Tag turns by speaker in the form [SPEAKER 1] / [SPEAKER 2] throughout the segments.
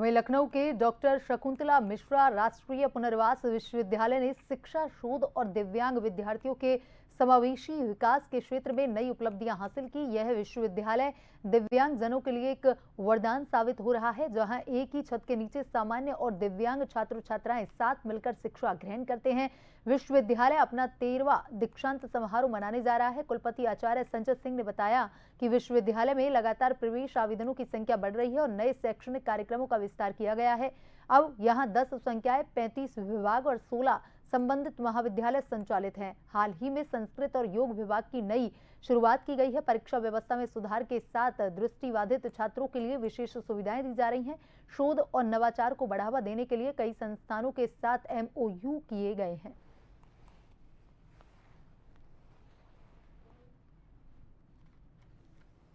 [SPEAKER 1] वहीं लखनऊ के डॉक्टर शकुंतला मिश्रा राष्ट्रीय पुनर्वास विश्वविद्यालय ने शिक्षा, शोध और दिव्यांग विद्यार्थियों के समावेशी विकास के क्षेत्र में नई उपलब्धियां हासिल की। यह विश्वविद्यालय दिव्यांग जनों के लिए एक वरदान साबित हो रहा है, जहां एक ही छत के नीचे सामान्य और दिव्यांग छात्र छात्राएं साथ मिलकर शिक्षा ग्रहण करते हैं। विश्वविद्यालय अपना 13वां दीक्षांत समारोह मनाने जा रहा है। कुलपति आचार्य संजय सिंह ने बताया कि विश्वविद्यालय में लगातार प्रवेश आवेदनों की संख्या बढ़ रही है और नए शैक्षणिक कार्यक्रमों का विस्तार किया गया है। अब यहां 10 संकाय, 35 विभाग और 16 संबंधित महाविद्यालय संचालित हैं। हाल ही में संस्कृत और योग विभाग की नई शुरुआत की गई है। परीक्षा व्यवस्था में सुधार के साथ दृष्टिबाधित छात्रों के लिए विशेष सुविधाएं दी जा रही हैं। शोध और नवाचार को बढ़ावा देने के लिए कई संस्थानों के साथ MOU किए गए हैं।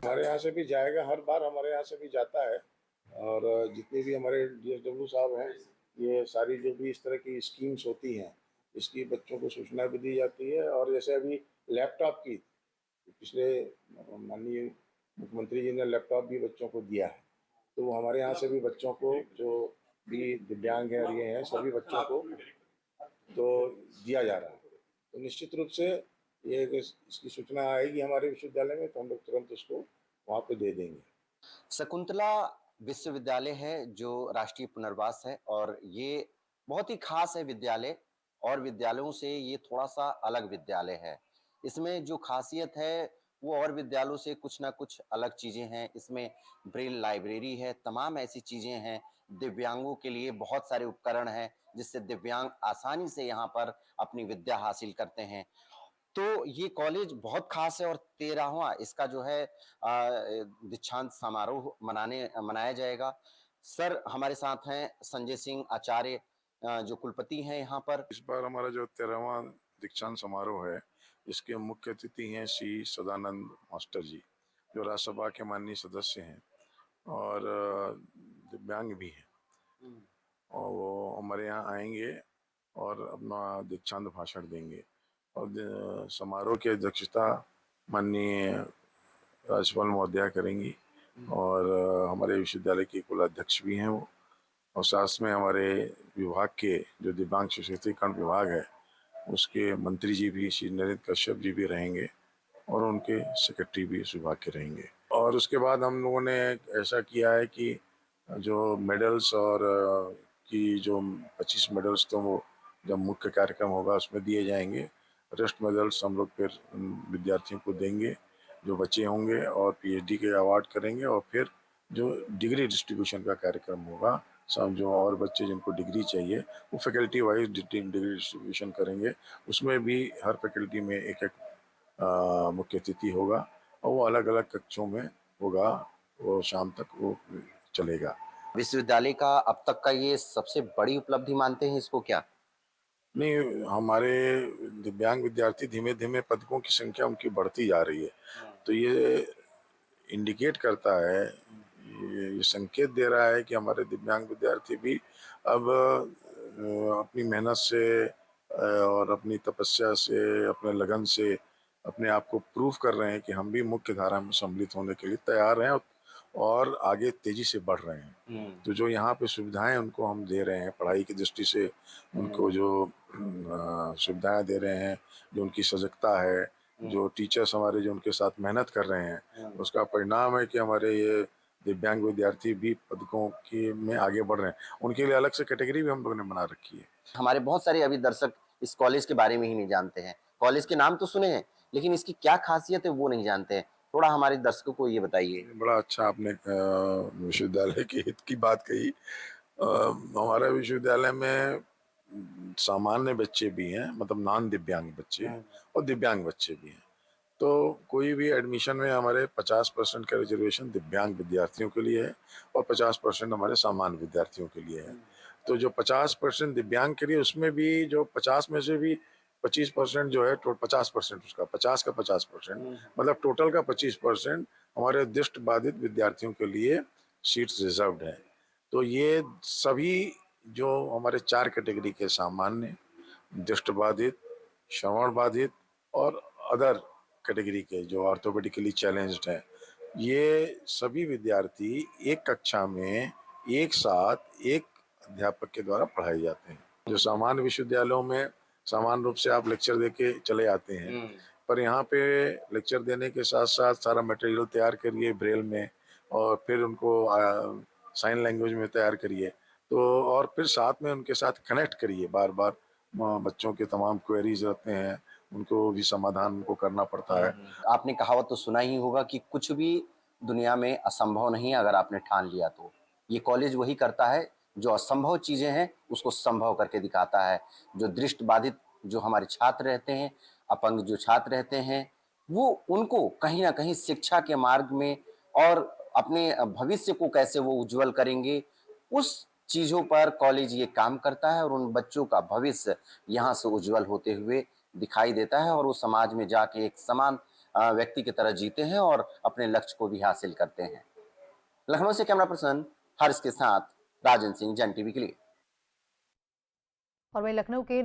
[SPEAKER 2] हमारे यहाँ से भी जाएगा, हर बार हमारे यहाँ से भी जाता है। और जितने भी हमारे DSW साहब हैं, ये सारी जो भी इस तरह की स्कीम्स होती हैं, इसकी बच्चों को सूचना भी दी जाती है। और जैसे अभी लैपटॉप की, पिछले माननीय मुख्यमंत्री जी ने लैपटॉप भी बच्चों को दिया है, तो हमारे यहाँ से भी बच्चों को, जो भी दिव्यांग है और ये हैं, सभी बच्चों को तो दिया जा रहा है। तो निश्चित रूप से ये इसकी सूचना आएगी हमारे विश्वविद्यालय में, तो हम लोग तुरंत उसको वहाँ पे दे देंगे।
[SPEAKER 3] शकुंतला विश्वविद्यालय है जो राष्ट्रीय पुनर्वास है, और ये बहुत ही खास है विद्यालय, और विद्यालयों से ये थोड़ा सा अलग विद्यालय है। इसमें जो खासियत है वो और विद्यालयों से कुछ ना कुछ अलग चीजें हैं। इसमें ब्रेल लाइब्रेरी है, तमाम ऐसी चीजें हैं। दिव्यांगों के लिए बहुत सारे उपकरण हैं जिससे दिव्यांग आसानी से यहाँ पर अपनी विद्या हासिल करते हैं। तो ये कॉलेज बहुत खास है, और 13वां इसका जो है दीक्षांत समारोह मनाया जाएगा। सर हमारे साथ हैं संजय सिंह आचार्य, जो कुलपति हैं यहाँ पर।
[SPEAKER 2] इस बार हमारा जो 13वां दीक्षांत समारोह है, इसके मुख्य अतिथि हैं श्री सदानंद मास्टर जी, जो राज्यसभा के माननीय सदस्य हैं और दिव्यांग भी हैं। और वो हमारे यहाँ आएंगे और अपना दीक्षांत भाषण देंगे। और समारोह की अध्यक्षता माननीय राज्यपाल महोदया करेंगी, और हमारे विश्वविद्यालय के कुलाध्यक्ष भी हैं वो। और साथ में हमारे विभाग के जो दिव्यांग सशक्तिकरण विभाग है, उसके मंत्री जी भी श्री नरेंद्र कश्यप जी भी रहेंगे, और उनके सेक्रेटरी भी इस विभाग के रहेंगे। और उसके बाद हम लोगों ने ऐसा किया है कि जो मेडल्स और की जो 25 मेडल्स, तो वो जब मुख्य कार्यक्रम होगा उसमें दिए जाएंगे। रेस्ट मेडल्स हम लोग फिर विद्यार्थियों को देंगे जो बच्चे होंगे, और PhD के अवार्ड करेंगे। और फिर जो डिग्री डिस्ट्रीब्यूशन का कार्यक्रम होगा, सब जो और बच्चे जिनको डिग्री चाहिए वो फैकल्टी वाइज डिग्री डिस्ट्रीब्यूशन करेंगे। उसमें भी हर फैकल्टी में एक मुख्य अतिथि होगा, और वो अलग अलग कक्षों में होगा, वो शाम तक वो चलेगा।
[SPEAKER 3] विश्वविद्यालय का अब तक का ये सबसे बड़ी उपलब्धि मानते हैं इसको क्या?
[SPEAKER 2] नहीं, हमारे दिव्यांग विद्यार्थी धीमे धीमे पदकों की संख्या उनकी बढ़ती जा रही है, तो ये इंडिकेट करता है, ये संकेत दे रहा है कि हमारे दिव्यांग विद्यार्थी भी अब अपनी मेहनत से और अपनी तपस्या से, अपने लगन से अपने आप को प्रूव कर रहे हैं कि हम भी मुख्य धारा में सम्मिलित होने के लिए तैयार हैं, और आगे तेजी से बढ़ रहे हैं। तो जो यहाँ पे सुविधाएं उनको हम दे रहे हैं पढ़ाई की दृष्टि से, उनको जो सुविधाएं दे रहे हैं, जो उनकी सजगता है, जो टीचर्स हमारे जो उनके साथ मेहनत कर रहे हैं, उसका परिणाम है कि हमारे ये दिव्यांग विद्यार्थी भी पदकों की में आगे बढ़ रहे हैं। उनके लिए अलग से कैटेगरी भी हम लोगों ने बना रखी है।
[SPEAKER 3] हमारे बहुत सारे अभी दर्शक इस कॉलेज के बारे में ही नहीं जानते हैं। कॉलेज के नाम तो सुने हैं, लेकिन इसकी क्या खासियत है वो नहीं जानते हैं। थोड़ा हमारे दर्शकों को ये बताइए।
[SPEAKER 2] बड़ा अच्छा आपने विश्वविद्यालय के हित की बात कही। हमारे विश्वविद्यालय में सामान्य बच्चे भी हैं, मतलब नॉन दिव्यांग बच्चे, और दिव्यांग बच्चे भी हैं। तो कोई भी एडमिशन में हमारे 50% का रिजर्वेशन दिव्यांग विद्यार्थियों के लिए है, और 50% हमारे सामान्य विद्यार्थियों के लिए है। तो जो 50% दिव्यांग के लिए, उसमें भी जो 50 में से भी 25% जो है, 50% उसका 50 का 50%, मतलब टोटल का 25% हमारे दृष्टि बाधित विद्यार्थियों के लिए सीट्स रिजर्व्ड है। तो ये सभी जो हमारे 4 कैटेगरी के, सामान्य, दृष्टि बाधित, श्रवण बाधित और अदर कैटेगरी के जो ऑर्थोपेडिकली चैलेंज्ड हैं, ये सभी विद्यार्थी एक कक्षा में एक साथ एक अध्यापक के द्वारा पढ़ाए जाते हैं। जो सामान्य विश्वविद्यालयों में सामान्य रूप से आप लेक्चर देके चले आते हैं, पर यहाँ पे लेक्चर देने के साथ साथ सारा मटेरियल तैयार करिए ब्रेल में, और फिर उनको साइन लैंग्वेज में तैयार करिए, तो और फिर साथ में उनके साथ कनेक्ट करिए बार बार। बच्चों के तमाम क्वेरीज रहते हैं, उनको भी समाधान उनको करना पड़ता है।
[SPEAKER 3] आपने कहावत तो सुना ही होगा कि कुछ भी दुनिया में असंभव नहीं है अगर आपने ठान लिया तो। ये कॉलेज वही करता है, जो असंभव चीजें हैं उसको संभव करके दिखाता है। जो दृष्टिबाधित जो हमारे छात्र रहते हैं, अपंग जो छात्र रहते हैं, वो उनको कहीं ना कहीं शिक्षा के मार्ग में और अपने भविष्य को कैसे वो उज्जवल करेंगे, उस चीजों पर कॉलेज ये काम करता है और उन बच्चों का भविष्य यहाँ से उज्जवल होते हुए दिखाई देता है और वो समाज में जाके एक समान व्यक्ति की तरह जीते हैं और अपने लक्ष्य को भी हासिल करते हैं। लखनऊ से कैमरा पर्सन हर्ष के साथ राजन सिंह, जन टीवी के लिए।
[SPEAKER 1] और वहीं लखनऊ के